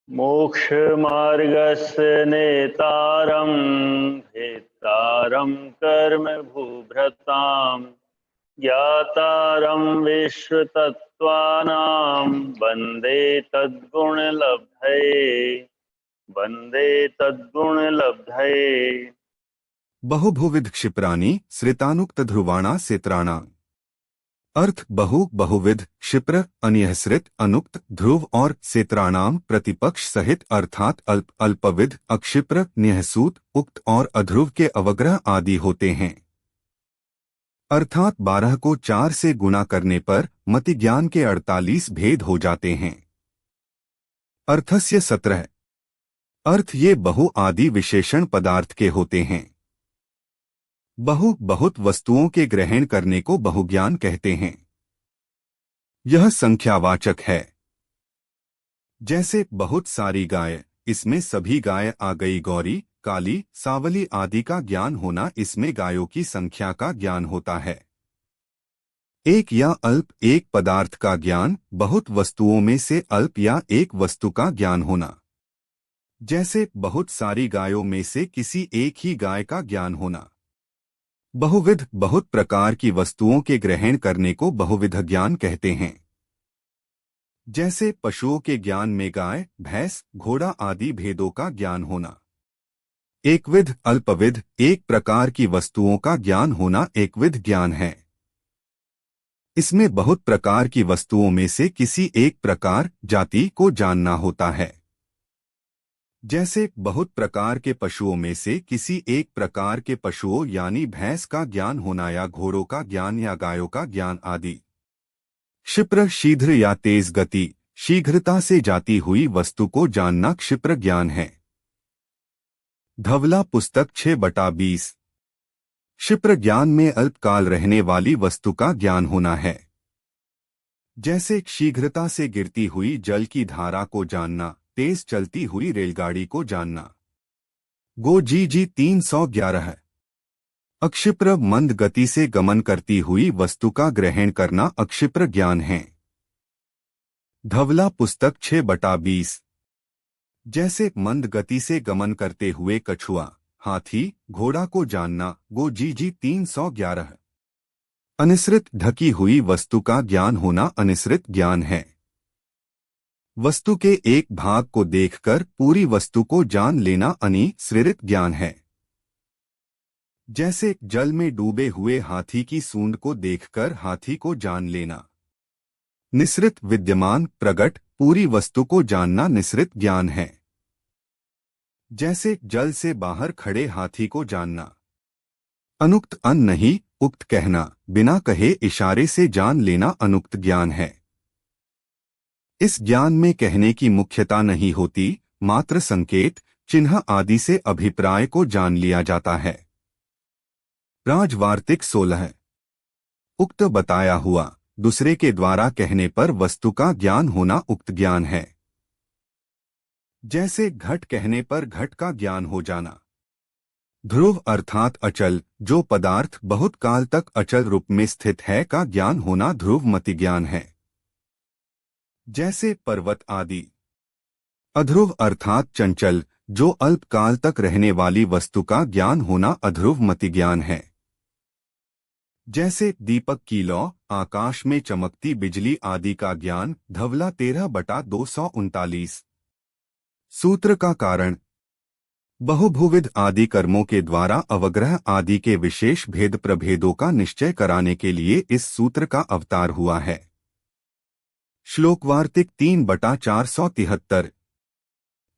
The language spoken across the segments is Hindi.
मोक्षमार्गस्य नेतारं भेत्तारं कर्म भूभृतां ज्ञातारं विश्वतत्त्वानां वन्दे तद्गुणलब्धये। बहुभुविध क्षिप्राणि श्रितानुक्त ध्रुवाणा सेत्राणा। अर्थ बहु बहुविध क्षिप्र अनियश्रित अनुक्त ध्रुव और सेत्राणाम प्रतिपक्ष सहित अर्थात अल्प अल्पविध अक्षिप्र नियसूत उक्त और अध्रुव के अवग्रह आदि होते हैं। अर्थात 12 को 4 से गुणा करने पर मति ज्ञान के 48 भेद हो जाते हैं। अर्थस्य 17 अर्थ ये बहु आदि विशेषण पदार्थ के होते हैं। बहु बहुत वस्तुओं के ग्रहण करने को बहुज्ञान कहते हैं। यह संख्यावाचक है। जैसे बहुत सारी गाय, इसमें सभी गाय आ गई, गौरी काली सावली आदि का ज्ञान होना, इसमें गायों की संख्या का ज्ञान होता है। एक या अल्प एक पदार्थ का ज्ञान, बहुत वस्तुओं में से अल्प या एक वस्तु का ज्ञान होना। जैसे बहुत सारी गायों में से किसी एक ही गाय का ज्ञान होना। बहुविध बहुत प्रकार की वस्तुओं के ग्रहण करने को बहुविध ज्ञान कहते हैं। जैसे पशुओं के ज्ञान में गाय भैंस घोड़ा आदि भेदों का ज्ञान होना। एकविध अल्पविध एक प्रकार की वस्तुओं का ज्ञान होना एकविध ज्ञान है। इसमें बहुत प्रकार की वस्तुओं में से किसी एक प्रकार जाति को जानना होता है। जैसे बहुत प्रकार के पशुओं में से किसी एक प्रकार के पशुओं यानी भैंस का ज्ञान होना या घोड़ों का ज्ञान या गायों का ज्ञान आदि। क्षिप्र शीघ्र या तेज गति, शीघ्रता से जाती हुई वस्तु को जानना क्षिप्र ज्ञान है। धवला पुस्तक 6/20। क्षिप्र ज्ञान में अल्पकाल रहने वाली वस्तु का ज्ञान होना है। जैसे शीघ्रता से गिरती हुई जल की धारा को जानना, तेज चलती हुई रेलगाड़ी को जानना। गो जी 311। अक्षिप्र मंद गति से गमन करती हुई वस्तु का ग्रहण करना अक्षिप्र ज्ञान है। धवला पुस्तक 6/20। जैसे मंद गति से गमन करते हुए कछुआ हाथी घोड़ा को जानना। गो जी 311। अनिश्रित ढकी हुई वस्तु का ज्ञान होना अनिश्रित ज्ञान है। वस्तु के एक भाग को देखकर पूरी वस्तु को जान लेना अनिश्रित ज्ञान है। जैसे जल में डूबे हुए हाथी की सूंड को देखकर हाथी को जान लेना। निश्रित विद्यमान प्रगट पूरी वस्तु को जानना निश्रित ज्ञान है। जैसे जल से बाहर खड़े हाथी को जानना। अनुक्त अन नहीं उक्त कहना, बिना कहे इशारे से जान लेना अनुक्त ज्ञान है। इस ज्ञान में कहने की मुख्यता नहीं होती, मात्र संकेत चिन्ह आदि से अभिप्राय को जान लिया जाता है। राजवार्तिक 16। उक्त बताया हुआ, दूसरे के द्वारा कहने पर वस्तु का ज्ञान होना उक्त ज्ञान है। जैसे घट कहने पर घट का ज्ञान हो जाना। ध्रुव अर्थात अचल, जो पदार्थ बहुत काल तक अचल रूप में स्थित है का ज्ञान होना ध्रुव मति ज्ञान है। जैसे पर्वत आदि। अध्रुव अर्थात चंचल, जो अल्प काल तक रहने वाली वस्तु का ज्ञान होना अध्रुव मति ज्ञान है। जैसे दीपक की लौ, आकाश में चमकती बिजली आदि का ज्ञान। धवला 13/239। सूत्र का कारण बहुभुविध आदि कर्मों के द्वारा अवग्रह आदि के विशेष भेद प्रभेदों का निश्चय कराने के लिए इस सूत्र का अवतार हुआ है। श्लोकवार्तिक 3/473।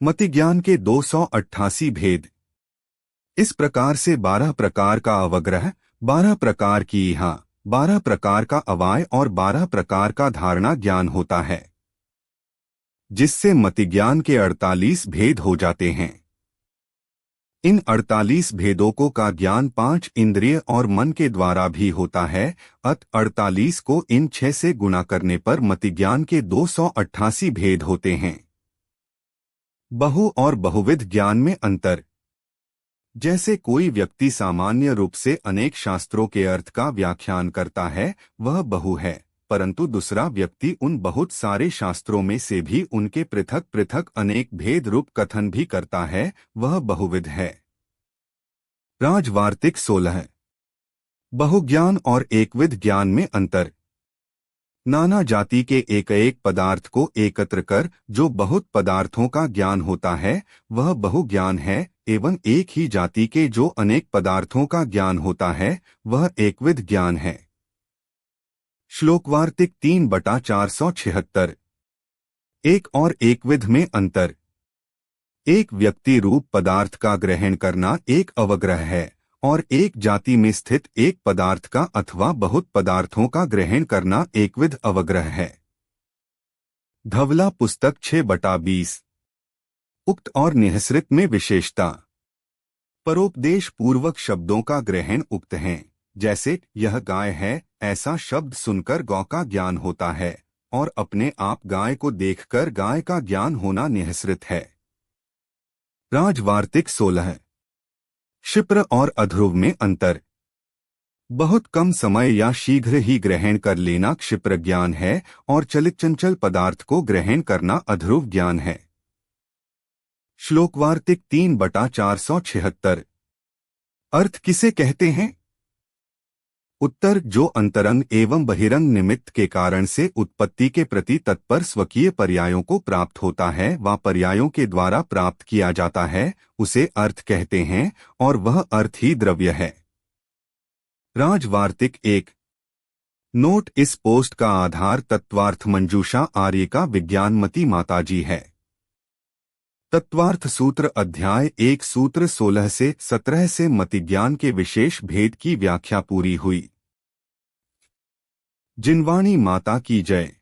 मति ज्ञान के 288 भेद। इस प्रकार से 12 प्रकार का अवग्रह, 12 प्रकार की इहा, 12 प्रकार का अवाय और 12 प्रकार का धारणा ज्ञान होता है, जिससे मति ज्ञान के 48 भेद हो जाते हैं। इन 48 भेदों को का ज्ञान 5 इंद्रिय और मन के द्वारा भी होता है। अत 48 को इन 6 से गुणा करने पर मति ज्ञान के 288 भेद होते हैं। बहु और बहुविध ज्ञान में अंतर। जैसे कोई व्यक्ति सामान्य रूप से अनेक शास्त्रों के अर्थ का व्याख्यान करता है, वह बहु है, परंतु दूसरा व्यक्ति उन बहुत सारे शास्त्रों में से भी उनके पृथक पृथक अनेक भेद रूप कथन भी करता है, वह बहुविध है। राजवार्तिक 16। बहुज्ञान और एकविध ज्ञान में अंतर। नाना जाति के एक एक पदार्थ को एकत्र कर जो बहुत पदार्थों का ज्ञान होता है, वह बहुज्ञान है, एवं एक ही जाति के जो अनेक पदार्थों का ज्ञान होता है, वह एकविध ज्ञान है। श्लोकवार्तिक 3/476। एक और एकविध में अंतर। एक व्यक्ति रूप पदार्थ का ग्रहण करना एक अवग्रह है, और एक जाति में स्थित एक पदार्थ का अथवा बहुत पदार्थों का ग्रहण करना एकविध अवग्रह है। धवला पुस्तक 6/20। उक्त और निःसृत में विशेषता। परोपदेश पूर्वक शब्दों का ग्रहण उक्त हैं, जैसे यह गाय है, ऐसा शब्द सुनकर गौ का ज्ञान होता है, और अपने आप गाय को देखकर गाय का ज्ञान होना निःसृत है। राजवार्तिक 16। क्षिप्र और अध्रुव में अंतर। बहुत कम समय या शीघ्र ही ग्रहण कर लेना क्षिप्र ज्ञान है, और चलित चंचल पदार्थ को ग्रहण करना अध्रुव ज्ञान है। श्लोकवार्तिक 3/476। अर्थ किसे कहते हैं? उत्तर, जो अंतरंग एवं बहिरंग निमित्त के कारण से उत्पत्ति के प्रति तत्पर स्वकीय पर्यायों को प्राप्त होता है व पर्यायों के द्वारा प्राप्त किया जाता है, उसे अर्थ कहते हैं, और वह अर्थ ही द्रव्य है। राजवार्तिक 1। नोट: इस पोस्ट का आधार तत्वार्थ मंजूषा आर्य का विज्ञानमती माताजी है। तत्वार्थ सूत्र अध्याय 1 सूत्र 16 से 17 से मतिज्ञान के विशेष भेद की व्याख्या पूरी हुई। जिनवाणी माता की जय।